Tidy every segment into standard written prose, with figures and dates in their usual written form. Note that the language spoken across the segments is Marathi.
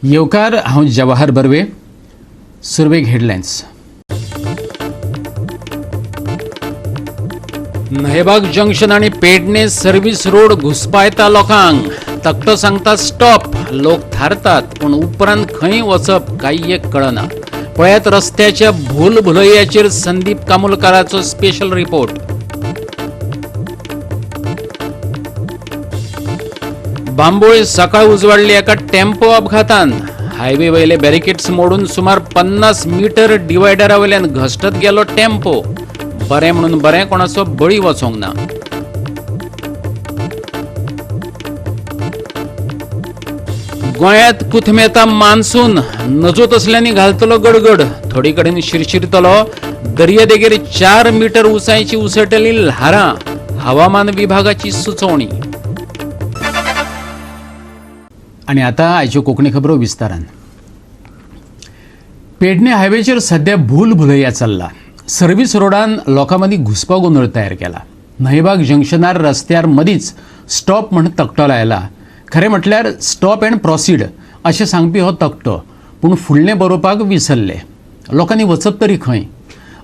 येवकार हांव जवाहर बर्वे. सुरवेक हेडलायन्स. न्हयबाग जंक्शन आणि पेडणे सर्व्हिस रोड घुस्पायता लोकांक. तकटो सांगता स्टॉप. लोक थारतात पूण उपरांत खंय वचप कांय एक कळना. पळयात रस्त्याच्या भूलभुलैयाचेर संदीप कामुलकाराचो स्पेशल रिपोर्ट. बांबोळी सकाळ उजवाडली एका टेम्पो अपघातान. हायवे वयले बॅरिकेड्स मोडून सुमार 50 मीटर डिवायडरा वयल्यान घसटत गेलो टेम्पो. बरें म्हणून बरें, कोणाचो बळी वचोंक ना. गोंयांत कुथमेता मान्सून. नजो तसल्यांनी घालतलो गडगड. थोडी कडेन शिरशिरतलो. दर्यादेगेर 4 मीटर उंचायची उसळटली ल्हारां. हवामान विभागाची सुचोवणी. आणि आता आयच्यो कोंकणी खबरो विस्तारान. पेडणे हायवेचेर सध्या भूलभुलैया चल्ला. सर्व्हिस रोडान लोकां मदीं घुसपा गोंदळ तयार केला. न्हयबाग जंक्शनार रस्त्यार मदींच स्टॉप म्हण तकटो लायला. खरें म्हटल्यार स्टॉप अँड प्रोसीड अशें सांगपी हो तकटो, पूण फुडलें बरोवपाक विसरले. लोकांनी वचप तरी खंय?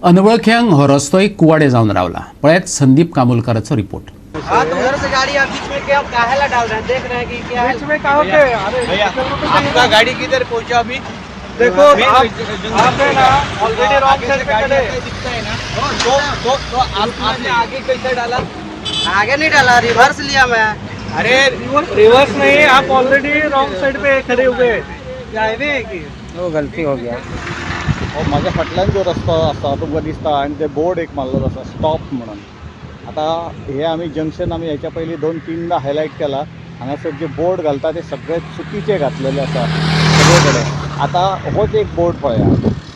अनवळख्यांक हो रस्तोय कुवाडे जावन रावला. पळयात संदीप कामुलकाराचो रिपोर्ट. उधर से गाड़ी आप बीच में क्या काहेला डाल रहे हैं? देख रहे हैं कि क्या बीच में कहाँ पे? अरे भैया आपका गाड़ी किधर पहुंचा अभी? देखो आप है ना ऑलरेडी रॉन्ग साइड पे खड़े दिखता है ना। तो आपने आगे कैसे डाला? आगे नहीं डाला, रिवर्स लिया मैं. अरे रिवर्स नहीं, आप ऑलरेडी रॉन्ग साइड पे खड़े हुए. हाईवे है की वो गलती हो गया. माझ्या फाटल्यान जो रस्तो आसा तुमकां दिसता आनी ते बोर्ड एक मारलेलो आसा स्टॉप म्हणून. आता हे आमी जंक्शन आमी हेच्या पयलीं 2-3दा हायलायट केला. हांगासर जे बोर्ड घालता ते सगळे चुकीचे घातलेले आसा सगळे कडेन. आता होच एक बोर्ड पळया,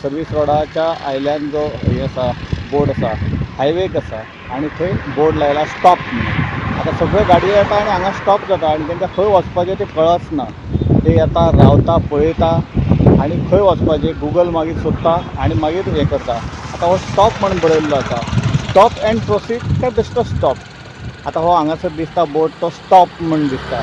सर्व्हिस रोडाच्या आयल्यान जो हे आसा बोर्ड आसा हायवेक आसा आनी थंय बोर्ड लायला स्टॉप म्हणून. आता सगळ्यो गाडयो येता आनी हांगा स्टॉप जाता आनी तांकां खंय वचपाचें तें कळच ना. ते येता, रावता, पळयता आनी खंय वचपाचें गुगल मागीर सोदता आनी मागीर हें करता. आता हो स्टॉप म्हणून बरयल्लो आसा. स्टॉप अँड प्रोसीड काय बेश्टो स्टॉप. आता हो हांगासर दिसता बोर्ड तो स्टॉप म्हणून दिसता.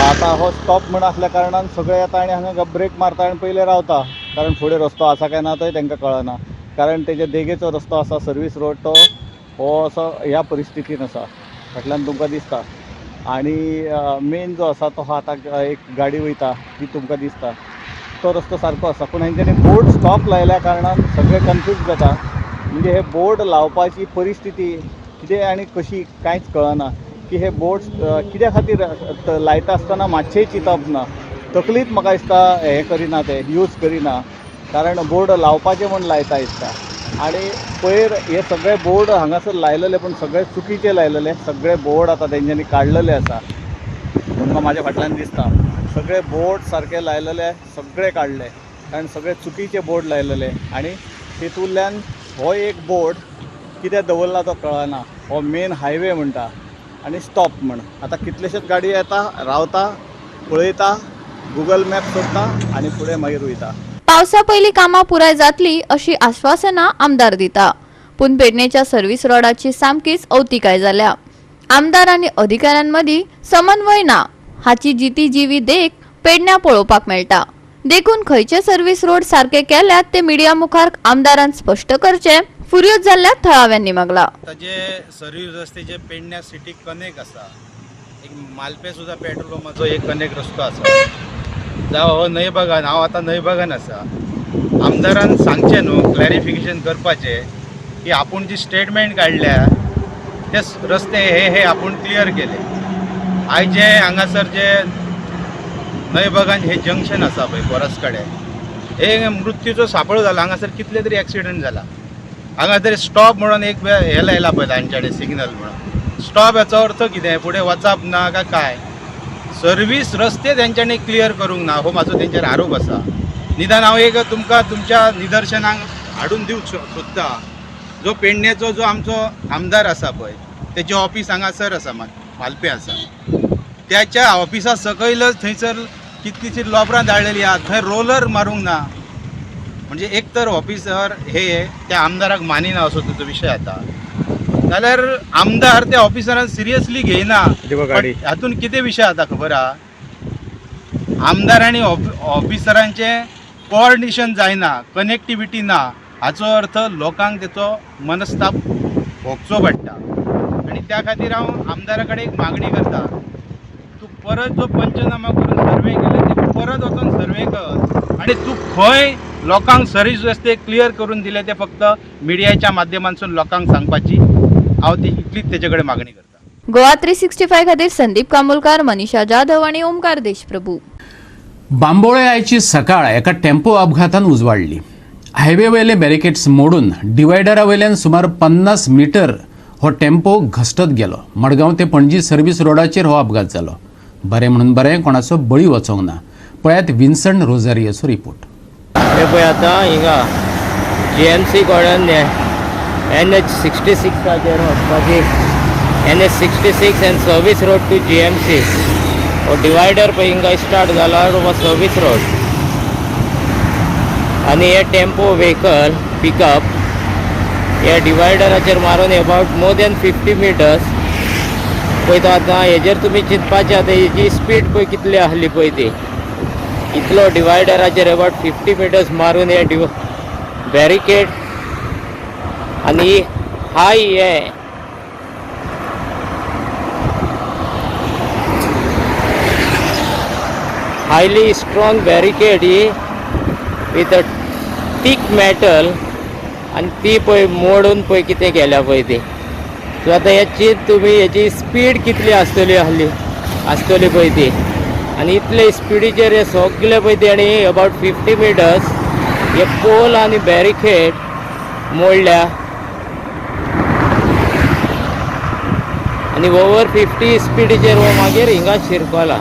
आता हो स्टॉप म्हणून असल्या कारणान सगळे येता आनी हांगा ब्रेक मारता आनी पयले रावता, कारण फुडें रस्तो आसा काय ना तोय तांकां कळना. कारण तेजे देगेचो रस्तो आसा सर्व्हिस रोड तो हो असो ह्या परिस्थितीन आसा. फाटल्यान तुमकां दिसता आनी मेन जो आसा तो आतां एक गाडी वयता ती तुमकां दिसता. तो रस्तो सारको आसा पूण हांच्यानी बोर्ड स्टॉप लायल्या कारणान सगळे कन्फ्यूज जाता. म्हणजे हे बोर्ड लावपाची परिस्थिती कितें आनी कशी कांयच कळना की हे बोर्ड कित्या खातीर लायता आसतना मातशेंय चिंतप ना. तकलीच म्हाका दिसता हे करिना, ते यूज करिना, कारण बोर्ड लावपाचें म्हूण लायता दिसता. आनी पयर हे सगळे बोर्ड हांगासर लायलेले पूण सगळे चुकीचे लायलेले. सगळे बोर्ड आतां तेंच्यांनी काडलेले आसा. तुमकां म्हाज्या फाटल्यान दिसता सगळे बोर्ड सारके लायलेले, सगळे काडले, कारण सगळे चुकीचे बोर्ड लायलेले. आनी तेतूंतल्यान हो एक बोर्ड कितें दवरला तो कळना. हो मेन हायवे म्हणटा आनी स्टॉप म्हण. आतां कितलेशेच गाडयो येता, रावता, पळयता, गुगल मॅप सोदता आनी फुडें मागीर वयता. पावसा पयलीं कामां पुराय जातली अशी आश्वासनां आमदार दिता, पूण पेडणेच्या सर्व्हिस रोडाची सामकीच अवतिकाय जाल्या. आमदार आनी अधिकाऱ्यांमदीं समन्वय ना हाची जिती जिवी देख पेडण्यां पळोवपाक मेळटा. देखून खंयचे सर्व्हिस रोड सारके केल्यात ते मिडिया मुखार आमदारान स्पश्ट करचे फुर्योज जाल्ल्यात थळाव्यांनी मागला. जे सर्व्हिस रस्ते जे पेडण्या सिटीक कनेक्ट आसा, एक मालपे सुद्धा पेट्रोल पंपाचो एक कनेक्ट रस्तो आसा. जावं हो न्हयबागान, हांव आतां न्हयबागान आसा. आमदारान सांगचें न्हू, क्लॅरिफिकेशन करपाचें की आपूण जी स्टेटमेंट काडल्या ते रस्ते हे आपूण क्लियर केले. आयज जे हांगासर जे न्हयबागान हे जंक्शन आसा पळय परस कडेन, हे मृत्यूचो सांपळो जाला. हांगासर कितले तरी एक्सिडंट जाला. हांगा तरी स्टॉप म्हणून एक हे लायला पळय तांच्याकडे सिग्नल म्हणून. स्टॉप हेचो अर्थ कितें? फुडें वचप ना काय? सर्व्हिस रस्ते तेंच्यांनी क्लियर करूंक ना, हो म्हाजो तेंचेर आरोप आसा. निदान हांव एक तुमकां तुमच्या निदर्शनाक हाडून दिवंक सोदता. जो पेडणेचो जो आमचो आमदार आसा पळय, तेजें ऑफिस हांगासर आसा, मालपे आसा. त्याच्या ऑफिसा सकयलच थंयसर कितलीशीं लोबरां धाडलेलीं आहा. थंय रोलर मारूंक ना. म्हणजे एक तर ऑफिसर हे त्या आमदाराक मानिना असो तुजो विशय आता. जाल्यार आमदार त्या ऑफिसरान सिरियसली घेयना. हातून कितें विशय आता खबर आहा? आमदार आणि ऑफिसरांचे कोऑर्डिनेशन जायना, कनेक्टिविटी ना, हाचो अर्थ लोकांक तेचो मनस्ताप भोगचो पडटा. आणि त्या खातीर हांव आमदारा कडेन एक मागणी करता, तूं परत जो पंचनामा करून सर्वे केले ते परत वचून सर्वे कर आणि तूं खंय लोकांक सर्वीस रस्ते क्लियर करून दिले ते फक्त मिडियाच्या माध्यमांतून लोकांक सांगपाची हांव ती इतलीच तेजे कडेन मागणी करता. गोवा 365 खातीर संदीप कामोलकार, मनीषा जाधव आणि ओमकार देशप्रभू. बांबोळे आयची सकाळ एका टेम्पो अपघातान उजवाडली. हायवे वयले बॅरिकेड्स मोडून डिवायडरा वयल्यान सुमार 50 मीटर हो टेम्पो घसटत गेलो. मडगांव ते पणजी सर्व्हिस रोडाचेर हो अपघात जालो. बरें म्हणून बरें, कोणाचो बळी वचोंक ना. पळयात विन्संट रोजारियोचो रिपोर्ट. हे पळय आतां हिंगा GMC कडेन NH66 वचपाची NH66 and service road to GMC हो डिवायडर पळय हिंगा स्टार्ट जाला हो सर्वीस रोड आनी हे टेम्पो व्हेकल पिकअप हे डिवायडराचेर मारून अबावट मोर दॅन 50 मिटर्स पळय तो आतां हेजेर तुमी चिंतपाचें आतां हेजी स्पीड पळय कितली आहली पळय ती. इतलो डिवायडराचेर अबावट 50 मिटर्स मारून हे बॅरिकेड आनी हाय हे highly strong barricade he with a thick metal आनी ती पळय मोडून पळय कितें केल्या पळय ती. सो आतां हेची तुमी हेची स्पीड कितली आसतली पळय ती आनी इतले स्पिडीचेर हे सगळे पळय ते आनी अबावट 50 मिटर्स हे पोल आनी बॅरिकेड मोडल्या आनी ओवर 50 स्पिडीचेर हो मागीर हिंगा शिरकोला.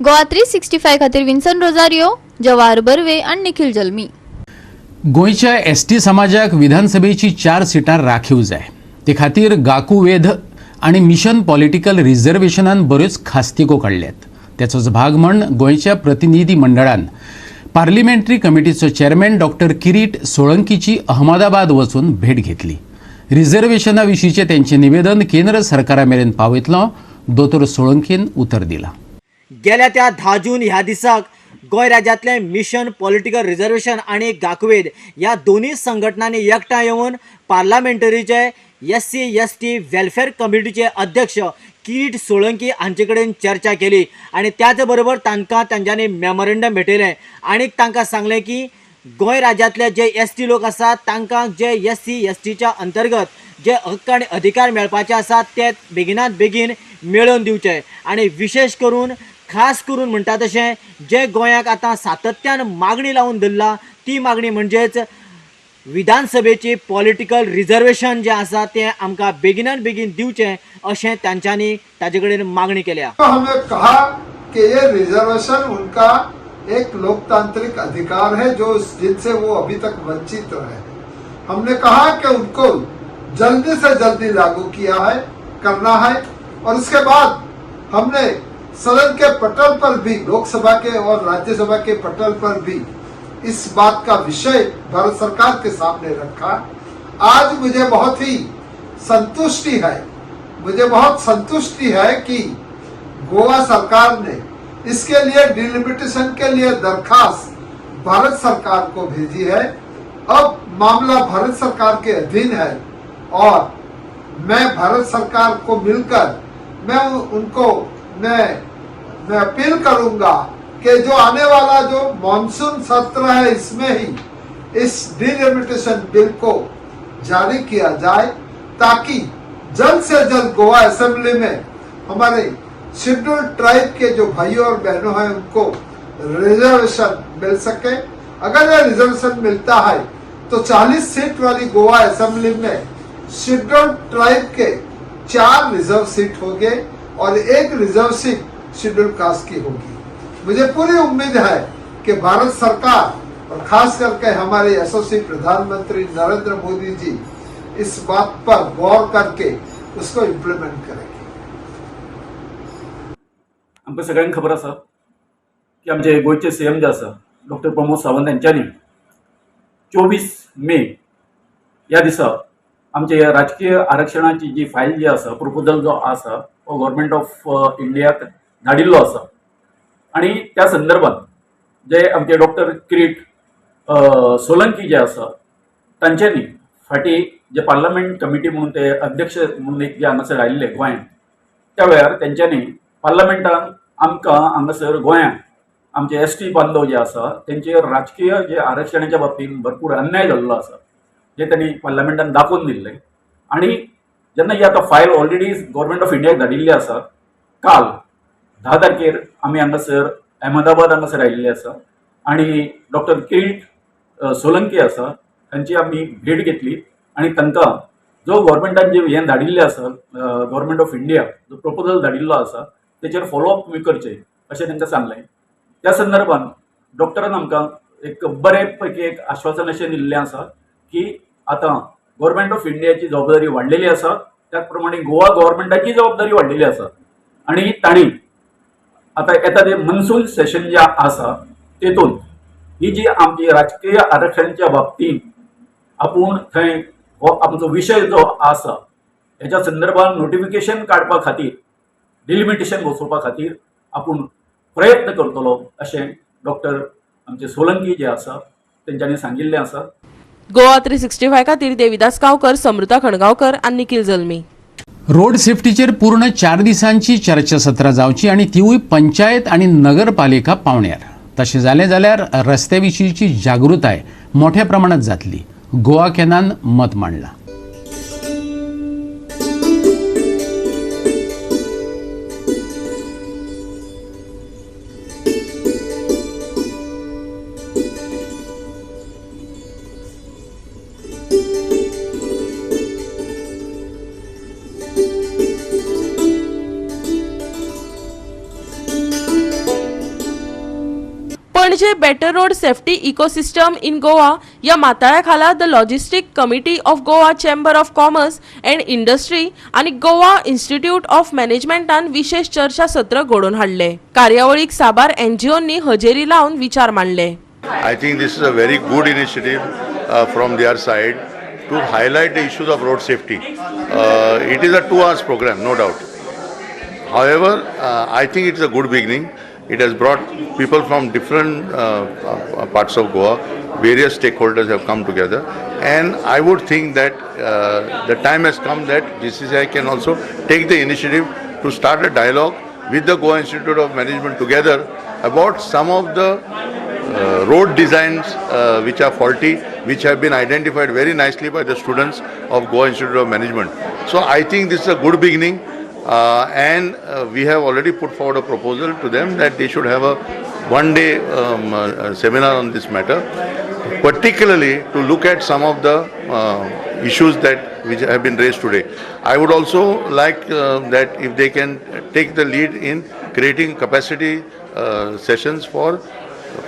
गोवा 365 खातीर विन्संट रोजारियो, जवाहर बर्वे आणि निखिल जल्मी. गोंयच्या ST समाजाक विधानसभेची 4 सिटां राखीव जाय. ते खातीर गाकू वेध आणि मिशन पॉलिटिकल रिझर्वेशनान बऱ्योच खास्तिको काडल्यात. त्याचोच भाग म्हण गोंयच्या प्रतिनिधी मंडळान पार्लिमेंटरी कमिटीचो चेअरमॅन डॉक्टर किरीट सोळंकीची अहमदाबाद वचून भेट घेतली. रिझर्वेशना विशींचे त्यांचे निवेदन केंद्र सरकारा मेरेन पावयतलो. दोतोर सोळंकीन उतर दिला. गेल्या त्या 10 जून ह्या दिसाक गोंय राज्यांतले मिशन पॉलिटिकल रिझर्वेशन आणि गाकवेद ह्या दोन्ही संघटनांनी एकठांय येवन पार्लमेंटरीचे SC ST वेलफेअर कमिटीचे अध्यक्ष किरीट सोळंकी हांचे कडेन चर्चा केली आणि त्याच बरोबर तांकां तांच्यांनी मेमोरेंडम भेटयलें आणि तांकां सांगलें की गोंय राज्यांतले जे ST लोक आसात तांकां जे SC STच्या अंतर्गत जे हक्क आणि अधिकार मेळपाचे आसात ते बेगिनात बेगीन मेळोवन दिवचे आणि विशेष करून खास करून म्हणटा तशें जे गोंयाक आतां सातत्यान मागणी लावून धरला ती मागणी म्हणजेच विधानसभेची पॉलिटिकल रिझर्वेशन जे आसा ते आमकां बेगिनात बेगीन दिवचें अशें तांच्यांनी ताजे कडेन मागणी केल्या. हमने कहा कि ये रिजर्वेशन उनका एक लोकतांत्रिक अधिकार है जो जिनसे वो अभी तक वंचित रहे. हमने कहा कि उनको जल्दी से जल्दी लागू किया है, करना है और उसके बाद हमने सदन के पटल पर भी, लोकसभा के और राज्यसभा के पटल पर भी इस बात का विषय भारत सरकार के सामने रखा. आज मुझे बहुत संतुष्टि है कि गोवा सरकार ने इसके लिए डिलिमिटेशन के लिए दरखास्त भारत सरकार को भेजी है. अब मामला भारत सरकार के अधीन है और मैं भारत सरकार को मिलकर मैं अपील करूंगा कि जो आने वाला जो मॉनसून सत्र है इसमें ही इस डिलिमिटेशन बिल को जारी किया जाए ताकि जल्द से जल्द गोवा असेंबली में हमारे शेड्यूल्ड ट्राइब के जो भाइयों और बहनों हैं उनको रिजर्वेशन मिल सके. अगर यह रिजर्वेशन मिलता है तो 40 सीट वाली गोवा असेंबली में शेड्यूल्ड ट्राइब के 4 रिजर्व सीट होंगे और 1 रिजर्व सीट शेड्यूल्ड कास्ट की होगी. मुझे पूरी उम्मीद है कि भारत सरकार और खास करके हमारे यशस्वी प्रधानमंत्री नरेंद्र मोदी जी इस बात पर गौर करके उसको इम्प्लीमेंट करेंगे. आमकां सगळ्यांक खबर आसा की आमचे गोयचे CM जे आसा डॉक्टर प्रमोद सावंत यांच्यानी 24 मे ह्या दिसा आमचे राजकीय आरक्षणाची जी फायल जी आसा, प्रपोजल जो आसा तो गव्हर्मेंट ऑफ इंडियाक धाडिल्लो आसा आणि त्या संदर्भात जे आमचे डॉक्टर किरीट सोलंकी जे आसा तांच्यांनी फाटी जे पार्लमेंट कमिटी म्हणून ते अध्यक्ष म्हणून एक जे हांगासर आयिल्ले गोंयांत त्या वेळार तेंच्यांनी पार्लमेंटान आमकां हांगासर गोंयांत आमचे ST बांधव जे आसा तेंचेर राजकीय जे आरक्षणाच्या बाबतींत भरपूर अन्याय जाल्लो आसा जे त्यांनी पार्लमेंटान दाखोवन दिल्ले आणि जेन्ना ही आतां फायल ऑलरेडी गव्हर्मेंट ऑफ इंडियाक धाडिल्ली आसा काल 10 तारखेर आमी हांगासर अहमदाबाद हांगासर आयिल्ले आसा आणि डॉक्टर किरीट सोलंकी आसा तांची आमी भेट घेतली आणि तांकां जो गव्हर्मेंटान जे हें धाडिल्लें आसा गव्हर्मेंट ऑफ इंडिया जो प्रपोजल धाडिल्लो आसा तेचेर फॉलोअप तुमी करचें अशें तांकां सांगलें. त्या संदर्भात डॉक्टरान आमकां एक बरे पैकी एक आश्वासन अशें दिल्लें आसा की आतां गव्हर्मेंट ऑफ इंडियाची जबाबदारी वाडलेली आसा त्याच प्रमाणे गोवा गव्हर्मेंटाची जबाबदारी वाडलेली आसा आणि तांणी आतां येता ते मनसून सेशन जे आसा तेतून ही जी आमची राजकीय आरक्षणाच्या बाबतींत आपूण थंय हो आमचो विशय जो आसा हेच्या संदर्भात नोटिफिकेशन काडपा खातीर डिलिमिटेशन बसोवपा खातीर आपूण प्रयत्न करतलो अशें डॉक्टर आमचे सोलंकी जे आसा तेंच्यांनी सांगिल्लें आसा. गोवा 365 खातीर देविदास गांवकर, समृता खणगांवकर आनी निखिल जल्मी. रोड सेफ्टीचेर पूर्ण 4 दिसांची चर्चासत्रां जावची आणि तिवूय पंचायत आणि नगरपालिका पावण्यार. तशें जालें जाल्यार रस्त्या विशींची जागृताय मोठ्या प्रमाणात जातली. गोवा कॅनान मत मांडलां. पणजे better road safety ecosystem in Goa या माताळ्या खाला the logistic committee of Goa chamber of commerce and industry आणि गोवा इन्स्टिट्यूट ऑफ मॅनेजमेंटान विशेष चर्चा सत्र घडोवन हाडले. कार्यावळीक साबार NGOंनी हजेरी लावन विचार मांडले. I think this is a very good initiative from their side to highlight the issues of road safety. It is a 2 hours program, no doubt. However, I think it is a good beginning. It has brought people from different parts of Goa. Various stakeholders have come together, and I would think that the time has come that GCCI can also take the initiative to start a dialogue with the Goa Institute of Management together about some of the road designs which are faulty, which have been identified very nicely by the students of Goa Institute of Management. So I think this is a good beginning. And we have already put forward a proposal to them that they should have a one-day seminar on this matter, particularly to look at some of the issues which have been raised today. I would also like that if they can take the lead in creating capacity sessions for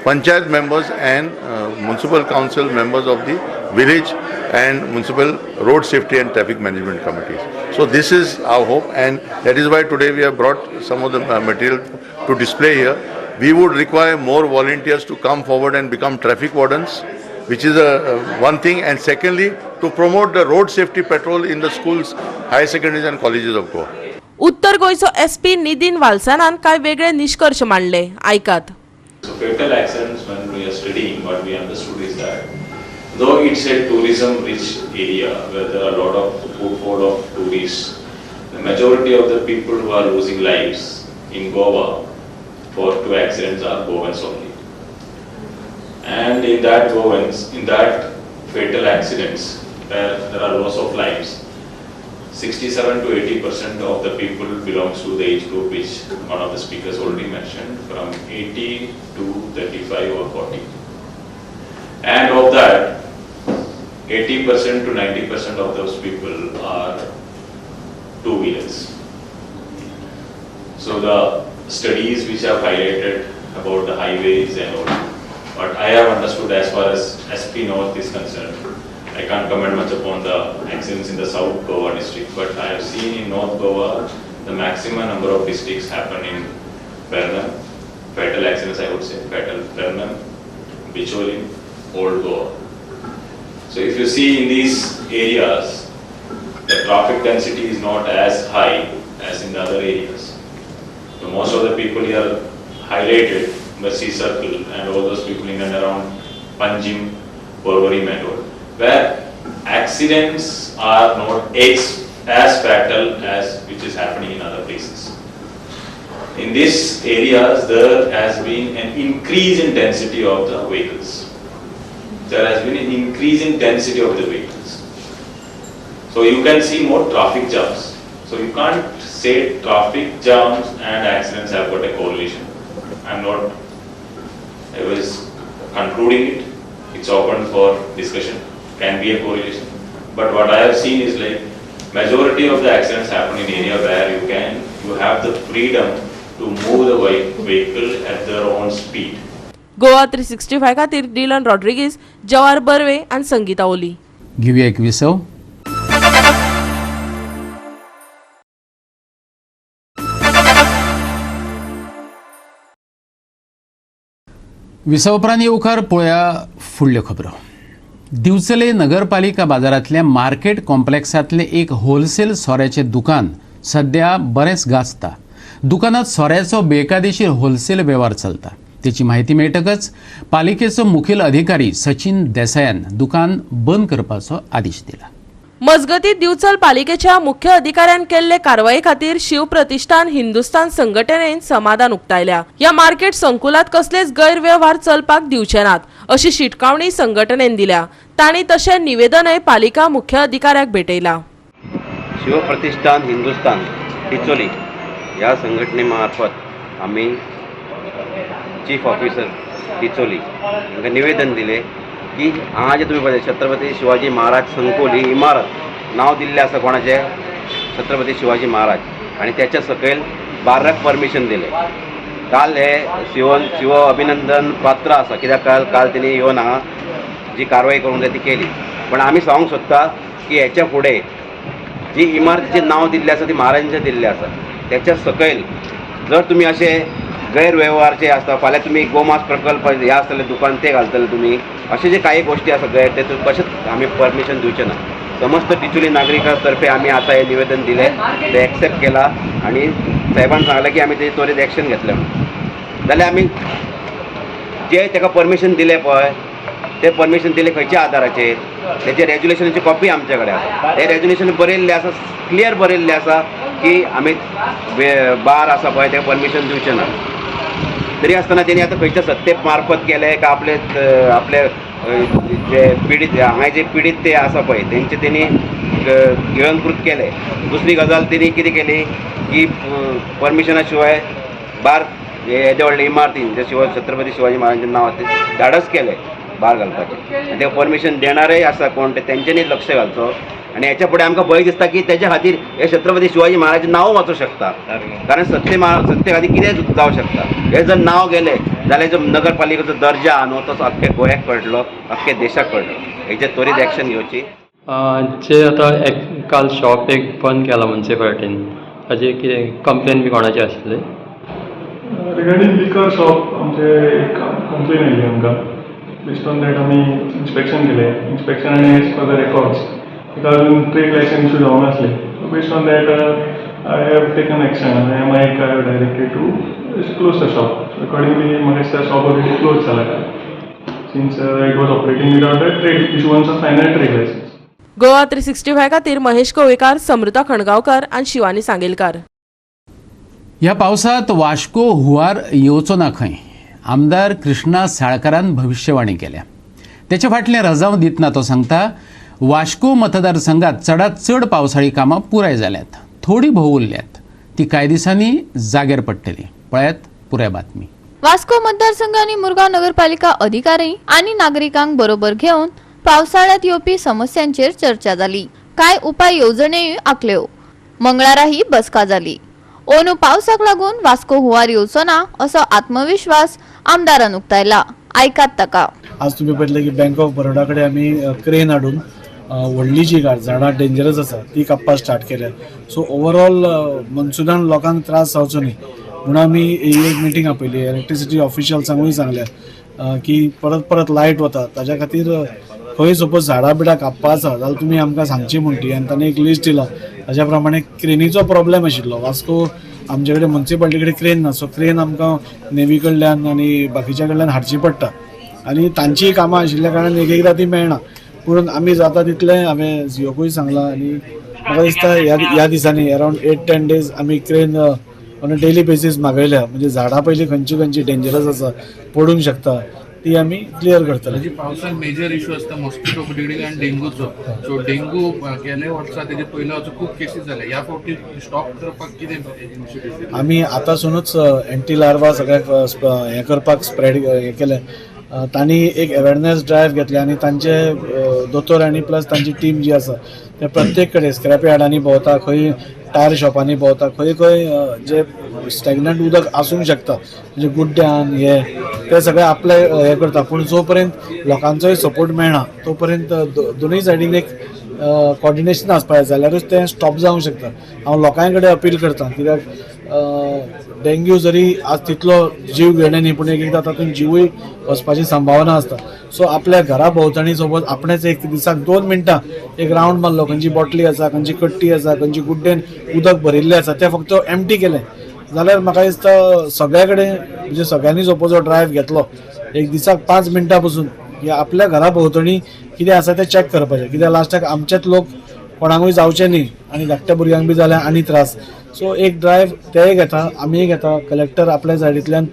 panchayat members and municipal council members of the village and municipal road safety and traffic management committees. So this is our hope, and that is why today we have brought some of the material to display here. We would require more volunteers to come forward and become traffic wardens, which is one thing, and secondly to promote the road safety patrol in the schools, higher secondaries and colleges of Goa. उत्तर गोंयचो SP नितीन वालसानान काय वेगळे निष्कर्ष मांडले. ऐकात. So fatal accidents, when we are studying, what we understood is that though it's a tourism-rich area where there are a lot of footfall of tourists, the majority of the people who are losing lives in Goa to accidents are Goans only. And in that fatal accidents, where there are loss of lives, 67 to 80% of the people belongs to the age group which one of the speakers already mentioned, from 80 to 35 or 40. And of that, 80% to 90% of those people are two-wheelers. So the studies which have highlighted about the highways and all, what I have understood as far as SP North is concerned, I can't comment much upon the accidents in the South Goa district, but I have seen in North Goa the maximum number of districts happen in Vernon, fatal accidents I would say, Vernon, Bicholim, Old Goa. So if you see in these areas, the traffic density is not as high as in the other areas. So most of the people here highlighted Mercy Circle and all those people in and around Panjim, Porvorim and all, where accidents are not as fatal as which is happening in other places. In these areas, there has been an increase in density of the vehicles. There has been an increase in density of the vehicles. So you can see more traffic jams. So you can't say traffic jams and accidents have got a correlation. I was concluding it. It's open for discussion. Can be a correlation. But what I have seen is like majority of the accidents happen in area where you have the freedom to move the vehicle at their own speed. Goa 365 खातीर डिलन रॉड्रिगीज, जवार बर्वे आणि संगीता ओली. घेऊया एक विसव. विसवप्रांत येवकार पळया फुडल्यो खबरो. दिवचले नगरपालिका बाजारांतल्या मार्केट कॉम्प्लेक्सांतले एक होलसेल सोऱ्याचें दुकान सध्या बरेंच गाजता. दुकानात सोऱ्याचो बेकायदेशीर होलसेल वेव्हार चलता. त्याची माहिती मेळटकच पालिकेचो मुखेल अधिकारी सचिन देसायान दुकान बंद करपाचो आदेश दिला. मजगतीं दिवचल पालिकेच्या मुख्य अधिकाऱ्यान केल्ले कारवाये खातीर शिव प्रतिष्ठान हिंदुस्तान संघटनेन समाधान उक्तायल्या. ह्या मार्केट संकुलात कसलेच गैरव्यवहार चलपाक दिवचे नात अशी शिटकावणी संघटनेन दिल्या. तांणी तशें निवेदनय पालिका मुख्य अधिकाऱ्याक भेटयला. शिव प्रतिष्ठान हिंदुस्तान टिचोली या संघटनेमार्फत आम्ही चीफ ऑफिसर टिचोली यांना निवेदन दिले की हांगा जे तुम्ही पळयता छत्रपती शिवाजी महाराज संकुल ही इमारत नाव दिल्लें आसा कोणाचे छत्रपती शिवाजी महाराज आणि त्याच्या सकयल बार्राक परमिशन दिले. काल हे शिव अभिनंदन पात्र आसा कित्याक काल तेणी येवन हांगा जी कारवाई करूंक जाय ती केली. पण आमी सांगूंक सोदता की हेच्या फुडें जी इमारतीचें नाव दिल्लें आसा ती महाराजांचें दिल्लें आसा त्याच्या सकयल जर तुम्ही असे गैरव्यवहार जे आसता फाल्यां तुमी गोमास प्रकल्प हे आसतले दुकान ते घालतले तुमी अशे जे काही गोष्टी आसा गैर ते कशेंच आमी परमिशन दिवचे ना. समस्त टिचोली नागरिकांतर्फे आमी आता हे निवेदन दिले ते एक्सेप्ट केला आणि साहेबान सांगलें की आमी तेजी त्वरीत एक्शन घेतले म्हणून. जाल्यार आमी जे ताका परमिशन दिले पळय ते परमिशन दिले खंयच्या आदाराचेर त्याचे रेज्युलेशनाची कॉपी आमचे कडेन आसा. ते रेज्युलेशन बरयल्लें आसा क्लियर बरयल्लें आसा की आमी बार आसा पळय ते परमिशन दिवचे ना. तरी आसतना तेणी आतां खंयच्या सत्ते मार्फत केले का आपले जे पिडीत हांगा जे पिडीत ते आसा पळय तेंचे तेणी गिळंकृत केले. दुसरी गजाल तेणी कितें केली की परमिशना शिवाय बार येदे व्हडले इमारतीन जे छत्रपती शिवाजी महाराजांचें नांव ते धाडस केले बार घालपाचें आनी ते परमिशन देणारय आसा कोण ते तेंच्यांनी लक्ष घालचो. आणि याच्या पुढे आमकां भंय दिसता की त्याच्या खातीर हे छत्रपती शिवाजी महाराजांचें नांव वाचूं शकता. कारण सत्ते खातीर कितें जावं शकता. हे जर नांव गेलें जाल्यार जो नगरपालिकेचो दर्जा आहा न्हू तो अख्ख्या गोंयाक कळटलो अख्ख्या देशाक कळटलो. हेचेर त्वरीत एक्शन घेवची. जे आतां काल शॉप एक बंद केला म्युन्सिपालिटीन हाजे कितें कंप्लेन बी कोणाची आशिल्ली रिगार्डिंग लिकर शॉप आमचे एक कंप्लेन आयली आमकां. बेस्ड ऑन दॅट आमी इन्स्पेक्शन केलें. इन्स्पेक्शन आनी एज पर द रेकॉर्ड्स ताका अजून ट्रेड लायसन्स इश्यू जावंक नासले. Based on that I have taken action आनी am I have directed to close the shop. Accordingly म्हाका दिसता शॉप ऑलरेडी क्लोज जाला काय since it was operating without the trade issuance of final trade licence. Goa 365 खातीर महेश कवळेकार, समृता खणगांवकार आणि शिवानी सांगेलकार. ह्या पावसात वास्को हुंवार येवचो ना खंय आमदार कृष्णा साळकारान भविष्यवाणी केल्या. त्याच्या फाटलें रजाव दितना तो सांगता वास्को मतदारसंघात चडांत चड पावसाळी कामां पुराय जाल्यात. थोडी भोव उरल्यात ती कांय दिसांनी जाग्यार पडटली. पळयात पुराय बातमी. वास्को मतदारसंघ आणि मुरगांव नगरपालिका अधिकारी आणि नागरिकांक बरोबर घेऊन पावसाळ्यात येवपी समस्यांचेर चर्चा जाली. कांय उपाय येवजण्योय आंखल्यो. मंगळारा ही बसका जाली. ओनू पावसाक लागून वास्को हुंवार येवचो ना असो आत्मविश्वास आमदारान उक्तायला. आयकात ताका. आज तुम्ही पळयलें की बँक ऑफ बरोडा कडेन आमी क्रेन हाडून व्हडली जी झाडां डेंजरस आसा ती कापपाक स्टार्ट केल्या. सो ओवरऑल मनसुनान लोकांक त्रास जावचो न्ही म्हणून आमी एक मिटींग आपयली. इलेक्ट्रिसिटी ऑफिशियल्सांकूय सांगल्या की परत लायट वता ताच्या खातीर खंय सपोज झाडां बिडां कापपा आसा जाल्यार तुमी आमकां सांगची म्हणटी. आनी ताणें एक लिस्ट दिला ताच्या प्रमाणे क्रेनीचो प्रॉब्लेम आशिल्लो. वास्को आमचे कडेन म्युन्सिपाल्टी कडेन क्रेन ना, सो क्रेन आमकां नेवी कडल्यान आनी बाकीच्या कडल्यान हाडची पडटा आनी तांचीय कामां आशिल्ल्या कारणान एकदां ती मेळना. पूण आमी जाता तितलें हांवें जियोकूय सांगलां आनी म्हाका दिसता ह्या दिसांनी अरावंड 8-10 days आमी crane on a daily basis मागयल्या, म्हणजे झाडां पयलीं खंयची डेंजरस आसा पडूंक शकता ती आमी क्लियर करतले. पावसात मेजर इश्यू असता मॉस्किटो ब्रिडिंग आनी डेंगूचो. सो डेंगू गेले वर्सा तेजे पयलो खूब केसीस जाले. ह्या फावटी स्टॉप करपाक कितें इनिशिएटीव? आमी आतांसूनच एंटी लार्वा सगळ्याक हें करपाक स्प्रेड हें केलें. तांणी एक अवेरनेस ड्रायव्ह घेतले आनी तांचे दोतोर आनी प्लस तांची टीम जी आसा ते प्रत्येक कडेन स्क्रॅप यार्डांनी भोंवता, खंय टायर शॉपांनी भोंवता, खंय खंय जे स्टॅग्नंट उदक आसूंक शकता म्हणजे गुड्ड्यान हे ते सगळे आपले हे करता. पूण जो पर्यंत लोकांचोय सपोर्ट मेळना तो पर्यंत दोनूय सायडीन एक कॉर्डिनेशन आसपाक जाय, जाल्यारूच तें स्टॉप जावंक शकता. हांव लोकां कडेन अपील करता, कित्याक डेंग्यू जरी आज तितलो जीव घेणे न्ही, पूण एकदां तातूंत जिवूय वचपाची संभावना आसता. सो आपल्या घरा भोंवतणी सोबत आपणेच एक दिसाक 2 मिनटां एक रावंड मारलो, खंयची बॉटली आसा, खंयची कट्टी आसा, खंयची गुड्डेन उदक भरिल्लें आसा तें फक्त एम्प्टी केलें जाल्यार म्हाका दिसता सगळ्या कडेन म्हणजे सगळ्यांनी सपोज हो ड्रायव्ह घेतलो एक दिसाक 5 मिनटां पसून आपल्या घरा भोंवतणी कितें आसा तें चॅक करपाचें, कित्याक लास्टाक आमचेच लोक कोणाकूय जावचे न्ही आनी धाकट्या भुरग्यांक बी जाल्यार आनी त्रास. सो एक ड्रायव्ह तेय घेता, आमीय घेता, कलेक्टर आपल्या सायडींतल्यान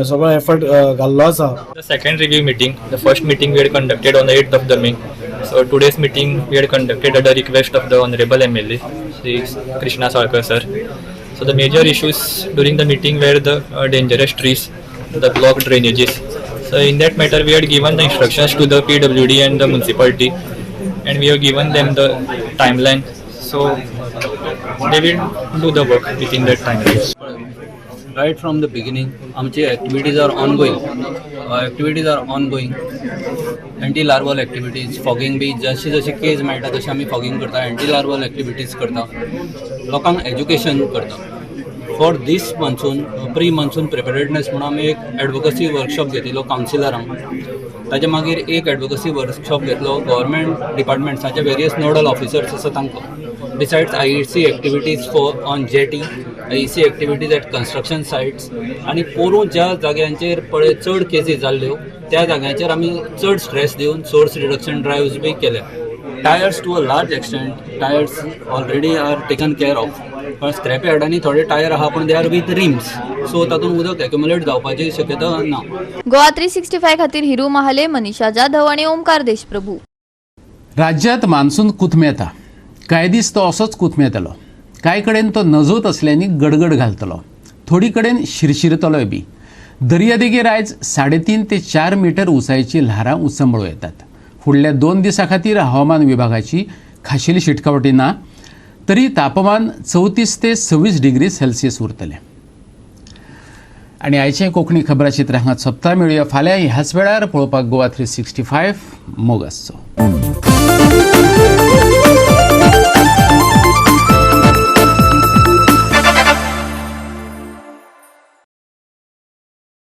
सगळो एफर्ट घाल्लो आसा. The second review meeting, the first meeting we had conducted on the 8th of the May. So today's meeting we had conducted at the request of the Honorable MLA, Sri Krishna Salkar sir. So the major issues during the meeting were the dangerous trees, the blocked drainages. So in that matter we had given the instructions to the PWD and the municipality, and we have given them the timeline. So they will do the work within that timeline. Right from the beginning, आमचे activities are ongoing. Anti larval activities, fogging बी जशी केस मेळटा तशी आमी फॉगिंग करता, एंटी लार्वल एक्टिविटीज करता, लोकांक एज्युकेशन करता. For this monsoon pre monsoon preparedness म्हणून आमी एक एडवोकसी वर्कशॉप घेतिल्लो कावन्सिलरांक. ताचे मागीर एक एडवोकसी वर्कशॉप घेतलो गव्हर्मेंट डिपार्टमेंट्साचे वेरियस नोडल ऑफिसर्स आसा तांकां. Besides IEC activities on jetty, IEC activities at construction sites, आणि पोरूं ज्या जाग्यांचेर पळय चड केसी जाल्ल्यो त्या जाग्यांचेर आमी चड स्ट्रेस दिवन सोर्स रिडक्शन ड्रायव्स बी केले. Tyres to a large extent, tyres already are taken care of, पण स्क्रॅप यार्डांनी थोडे टायर आहा पण they are with rims, so तातूंत उदक एक्युमुलेट जावपाची शक्यता ना. गोवा 365 खातीर हिरू महाले, मनीषा जाधव आणि ओमकार देशप्रभू. राज्यात मान्सून कुथमेता, कांय दीस तो असोच कुथमेतलो, कांय कडेन तो नजोत असल्यानी गडगड घालतलो, थोडी कडेन शिरशिरतलोय बी. दर्यादेगेर आयज 3.5 ते 4 मीटर उंचायेची ल्हारां उसंबळू येतात. फुडल्या 2 दिसां खातीर हवामान विभागाची खाशेली शिटकावटी ना, तरी तापमान 34 ते 26 डिग्री सेल्सियस उरतलें. आनी आयचें कोंकणी खबराचित्र हांगा सोंपता. मेळुया फाल्यां ह्याच वेळार पळोवपाक गोवा 365 मोग आसचो.